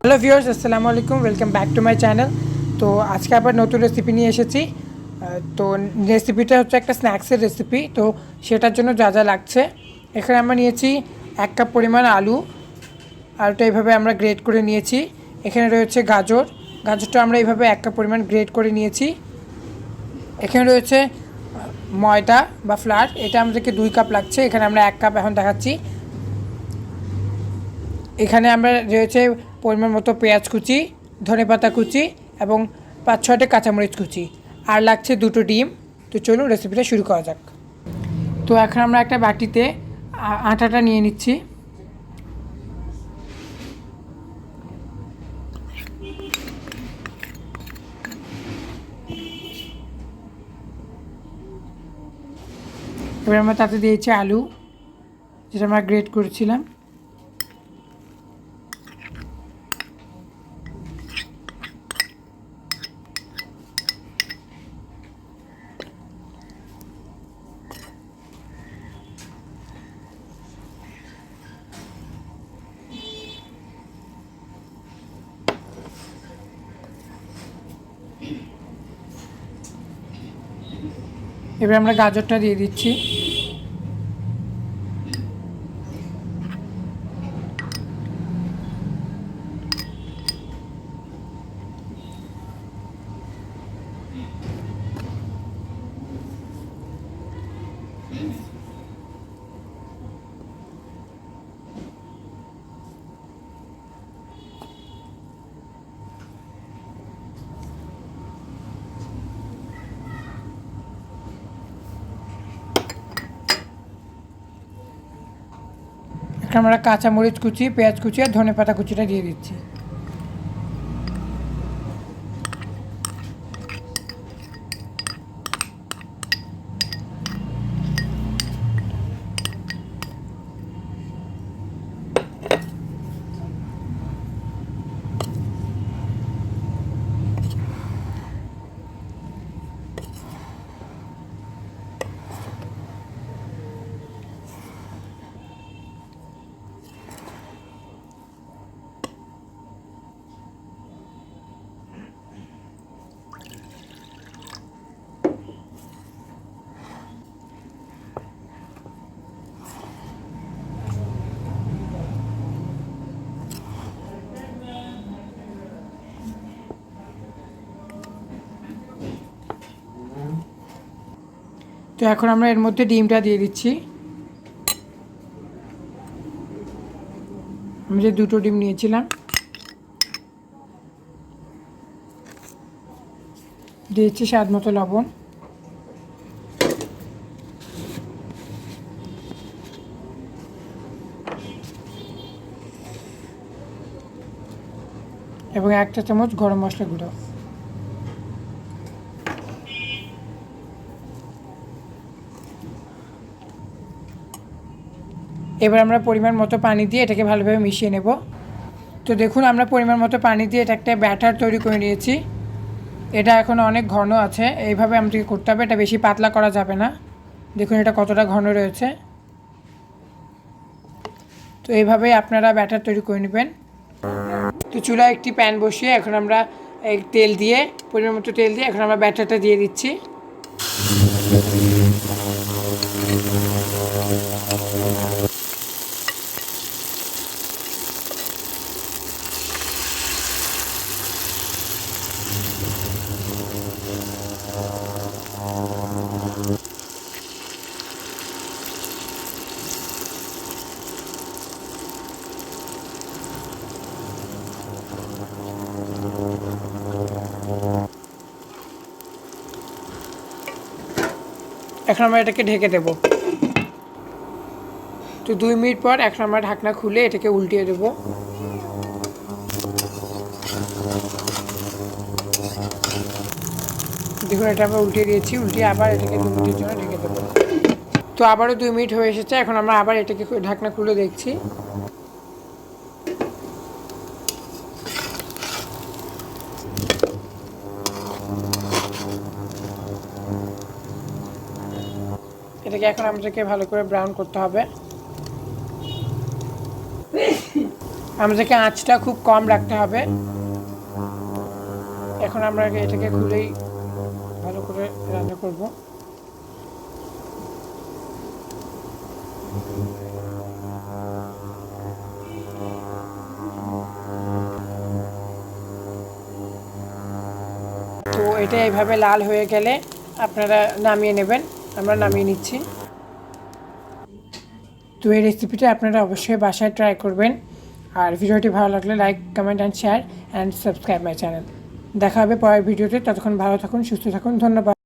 Hello viewers, আসসালামু আলাইকুম, welcome back to my channel. তো আজকে আবার নতুন রেসিপি নিয়ে এসেছি। তো রেসিপিটা হচ্ছে একটা স্ন্যাক্সের রেসিপি। তো সেটার জন্য যা যা লাগছে, এখানে আমরা নিয়েছি 1 কাপ পরিমাণ আলু। আলুটা এইভাবে আমরা গ্রেট করে নিয়েছি। এখানে রয়েছে গাজরটা আমরা এইভাবে 1 কাপ পরিমাণ গ্রেট করে নিয়েছি। এখানে রয়েছে ময়দা বা ফ্লার, এটা আমাদেরকে 2 কাপ লাগছে। এখানে আমরা 1 কাপ এখন দেখাচ্ছি। এখানে আমরা রয়েছে পরিমাণ মতো পেঁয়াজ কুচি, ধনেপাতা কুচি এবং 5-6টা কাঁচামরিচ কুচি, আর লাগছে 2টো ডিম। তো চলুন রেসিপিটা শুরু করা যাক। তো এখন আমরা একটা বাটিতে আটাটা নিয়ে নিচ্ছি। এবার আমরা তাতে দিয়েছি আলু, যেটা আমরা গ্রেট করেছিলাম। এবার আমরা গাজরটা দিয়ে দিচ্ছি। এখন আমরা কাঁচামরিচ কুচি, পেঁয়াজ কুচি আর ধনেপাতা কুচিটা দিয়ে দিচ্ছি। তো এখন আমরা এর মধ্যে ডিমটা দিয়ে দিচ্ছি। আমি যে 2টো ডিম নিয়েছিলাম, দিয়েছি স্বাদ মতো লবণ, এবং 1 চা চামচ গরম মশলা গুঁড়ো। এবার আমরা পরিমাণ মতো পানি দিয়ে এটাকে ভালোভাবে মিশিয়ে নেব। তো দেখুন, আমরা পরিমাণ মতো পানি দিয়ে এটা একটা ব্যাটার তৈরি করে নিয়েছি। এটা এখন অনেক ঘন আছে, এইভাবে আমাদেরকে করতে হবে, এটা বেশি পাতলা করা যাবে না। দেখুন এটা কতটা ঘন রয়েছে। তো এইভাবেই আপনারা ব্যাটার তৈরি করে নেবেন। তো চুলায় একটি প্যান বসিয়ে এখন আমরা তেল দিয়ে, পরিমাণ মতো তেল দিয়ে এখন আমরা ব্যাটারটা দিয়ে দিচ্ছি। এখন আমরা এটাকে ঢেকে দেব। তো 2 মিনিট পর এখন আমরা ঢাকনা খুলে এটাকে উল্টিয়ে দেব। দেখুন এটা আমরা উল্টিয়ে দিয়েছি, উল্টিয়ে আবার এটাকে 2 মিনিটের জন্য ঢেকে দেবো। তো আবারও 2 মিনিট হয়ে এসেছে। এখন আমরা আবার এটাকে ঢাকনা খুলে দেখছি। এটাকে এখন আমাদেরকে ভালো করে ব্রাউন করতে হবে। আমাদেরকে আঁচটা খুব কম রাখতে হবে। এখন আমরা এটাকে খুলেই ভালো করে রান্না করব। তো এটা এইভাবে লাল হয়ে গেলে আপনারা নামিয়ে নেবেন। আমরা নামিয়ে নিচ্ছি। তো এই রেসিপিটা আপনারা অবশ্যই বাসায় ট্রাই করবেন। আর ভিডিওটি ভালো লাগলে like, comment and share and subscribe my channel. দেখা হবে পরের ভিডিওতে। ততক্ষণ ভালো থাকুন, সুস্থ থাকুন। ধন্যবাদ।